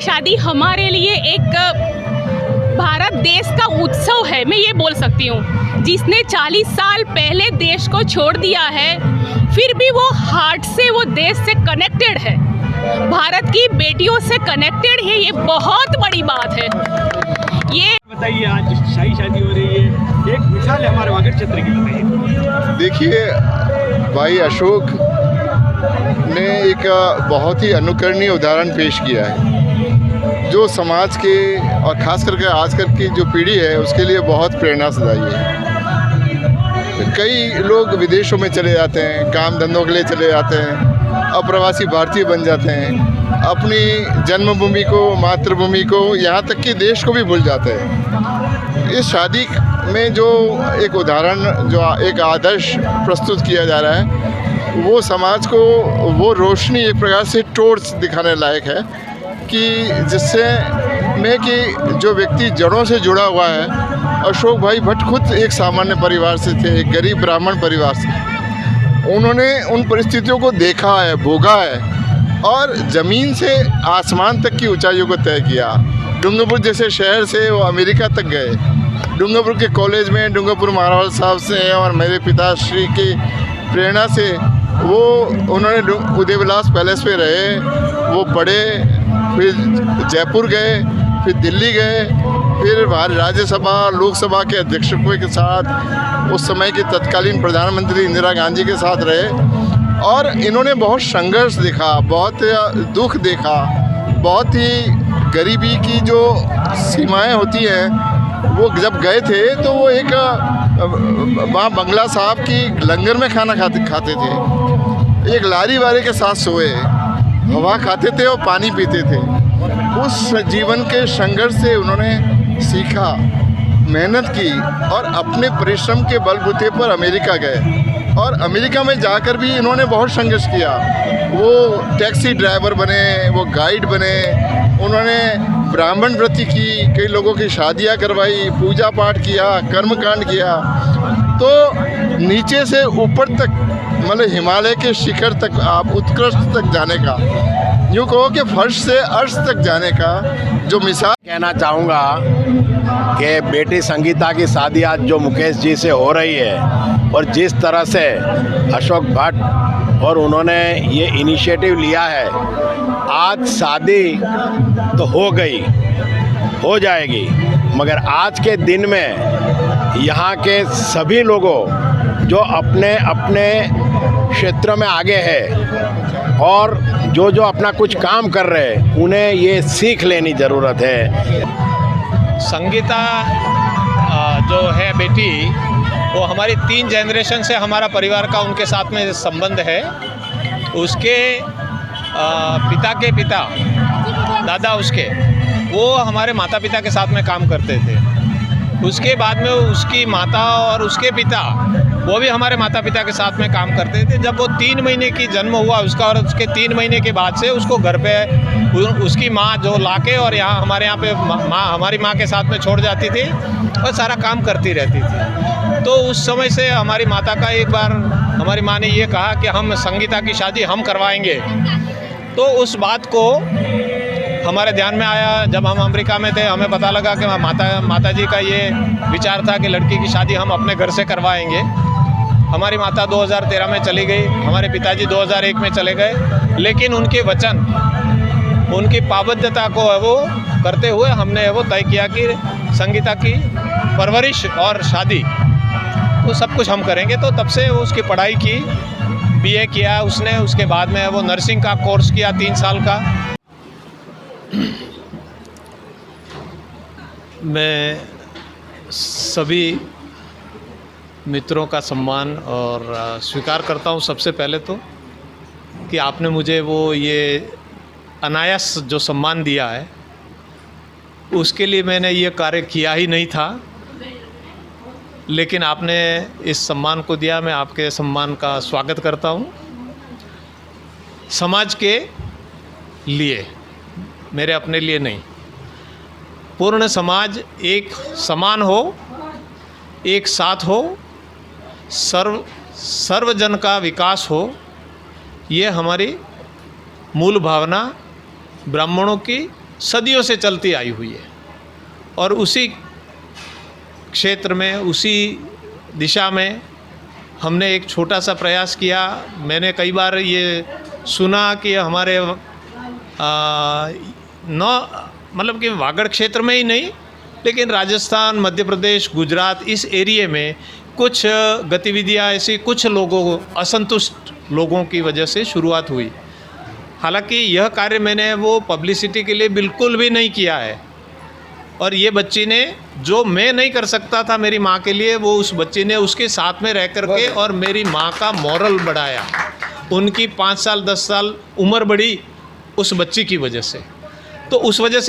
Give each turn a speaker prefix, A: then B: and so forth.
A: शादी हमारे लिए एक भारत देश का उत्सव है, मैं ये बोल सकती हूँ। जिसने 40 साल पहले देश को छोड़ दिया है, फिर भी वो हार्ट से वो देश से कनेक्टेड है, भारत की बेटियों से कनेक्टेड है। ये बहुत बड़ी बात है। ये
B: बताइए, आज शाही शादी हो रही है, एक मिसाल है हमारे वागड़ क्षेत्र की, बताइए।
C: देखिए, भाई अशोक ने एक बहुत ही अनुकरणीय उदाहरण पेश किया है, जो समाज के और ख़ास करके आजकल की जो पीढ़ी है उसके लिए बहुत प्रेरणादायी है। कई लोग विदेशों में चले जाते हैं, काम धंधों के लिए चले जाते हैं, अप्रवासी भारतीय बन जाते हैं, अपनी जन्मभूमि को, मातृभूमि को, यहाँ तक कि देश को भी भूल जाते हैं। इस शादी में जो एक उदाहरण, जो एक आदर्श प्रस्तुत किया जा रहा है, वो समाज को वो रोशनी एक प्रकार से टॉर्च दिखाने लायक है कि जिससे में कि जो व्यक्ति जड़ों से जुड़ा हुआ है, अशोक भाई भट्ट खुद एक सामान्य परिवार से थे, एक गरीब ब्राह्मण परिवार से। उन्होंने उन परिस्थितियों को देखा है, भोगा है और ज़मीन से आसमान तक की ऊंचाइयों को तय किया। डूंगरपुर जैसे शहर से वो अमेरिका तक गए। डूंगरपुर के कॉलेज में डूंगरपुर महाराज साहब से और मेरे पिताश्री की प्रेरणा से उन्होंने उदय विलास पैलेस पे रहे, वो पढ़े, फिर जयपुर गए, फिर दिल्ली गए, फिर राज्यसभा लोकसभा के अध्यक्षों के साथ उस समय की तत्कालीन प्रधानमंत्री इंदिरा गांधी के साथ रहे। और इन्होंने बहुत संघर्ष देखा, बहुत दुख देखा, बहुत ही गरीबी की जो सीमाएं होती हैं। वो जब गए थे तो वो एक वहाँ बंगला साहब की लंगर में खाना खाते थे, एक लारी वाले के साथ सोए, हवा खाते थे और पानी पीते थे। उस जीवन के संघर्ष से उन्होंने सीखा, मेहनत की और अपने परिश्रम के बलबूते पर अमेरिका गए। और अमेरिका में जाकर भी इन्होंने बहुत संघर्ष किया। वो टैक्सी ड्राइवर बने, वो गाइड बने, उन्होंने ब्राह्मण व्रती की, कई लोगों की शादियां करवाई, पूजा पाठ किया, कर्मकांड किया। तो नीचे से ऊपर तक, मतलब हिमालय के शिखर तक, आप उत्कृष्ट तक जाने का, यूँ कहो कि फर्श से अर्श तक जाने का जो मिसाल
D: कहना चाहूँगा कि बेटी संगीता की शादी आज जो मुकेश जी से हो रही है और जिस तरह से अशोक भट्ट और उन्होंने ये इनिशिएटिव लिया है, आज शादी तो हो गई, हो जाएगी, मगर आज के दिन में यहाँ के सभी लोगों जो अपने अपने क्षेत्र में आगे है और जो जो अपना कुछ काम कर रहे हैं, उन्हें ये सीख लेनी ज़रूरत है।
E: संगीता जो है बेटी, वो हमारी 3 जनरेशन से हमारा परिवार का उनके साथ में संबंध है। उसके पिता के पिता, दादा उसके, वो हमारे माता पिता के साथ में काम करते थे। उसके बाद में उसकी माता और उसके पिता, वो भी हमारे माता पिता के साथ में काम करते थे। जब वो 3 महीने की जन्म हुआ उसका, और उसके 3 महीने के बाद से उसको घर पे उसकी माँ जो लाके और यहाँ हमारे यहाँ पे हमारी माँ के साथ में छोड़ जाती थी और सारा काम करती रहती थी। तो उस समय से हमारी माता का एक बार हमारी माँ ने ये कहा कि हम संगीता की शादी हम करवाएंगे। तो उस बात को हमारे ध्यान में आया जब हम अमेरिका में थे। हमें पता लगा कि माता जी का ये विचार था कि लड़की की शादी हम अपने घर से करवाएंगे। हमारी माता 2013 में चली गई, हमारे पिताजी 2001 में चले गए, लेकिन उनके वचन, उनकी पाबंदता को है वो करते हुए हमने वो तय किया कि संगीता की परवरिश और शादी वो सब कुछ हम करेंगे। तो तब से वो उसकी पढ़ाई की, BA किया उसने, उसके बाद में वो नर्सिंग का कोर्स किया 3 साल का। मैं सभी मित्रों का सम्मान और स्वीकार करता हूँ सबसे पहले तो कि आपने मुझे वो ये अनायास जो सम्मान दिया है, उसके लिए मैंने ये कार्य किया ही नहीं था, लेकिन आपने इस सम्मान को दिया। मैं आपके सम्मान का स्वागत करता हूँ। समाज के लिए, मेरे अपने लिए नहीं। पूर्ण समाज एक समान हो, एक साथ हो, सर्वजन का विकास हो, ये हमारी मूल भावना ब्राह्मणों की सदियों से चलती आई हुई है और उसी क्षेत्र में, उसी दिशा में हमने एक छोटा सा प्रयास किया। मैंने कई बार ये सुना कि हमारे मतलब कि वागड़ क्षेत्र में ही नहीं, लेकिन राजस्थान, मध्य प्रदेश, गुजरात, इस एरिए में कुछ गतिविधियां ऐसी कुछ लोगों, असंतुष्ट लोगों की वजह से शुरुआत हुई। हालांकि यह कार्य मैंने वो पब्लिसिटी के लिए बिल्कुल भी नहीं किया है और ये बच्ची ने, जो मैं नहीं कर सकता था मेरी माँ के लिए, वो उस बच्ची ने उसके साथ में रह कर के और मेरी माँ का मोरल बढ़ाया। उनकी 5 साल 10 साल उम्र बढ़ी उस बच्ची की वजह से। तो उस वजह से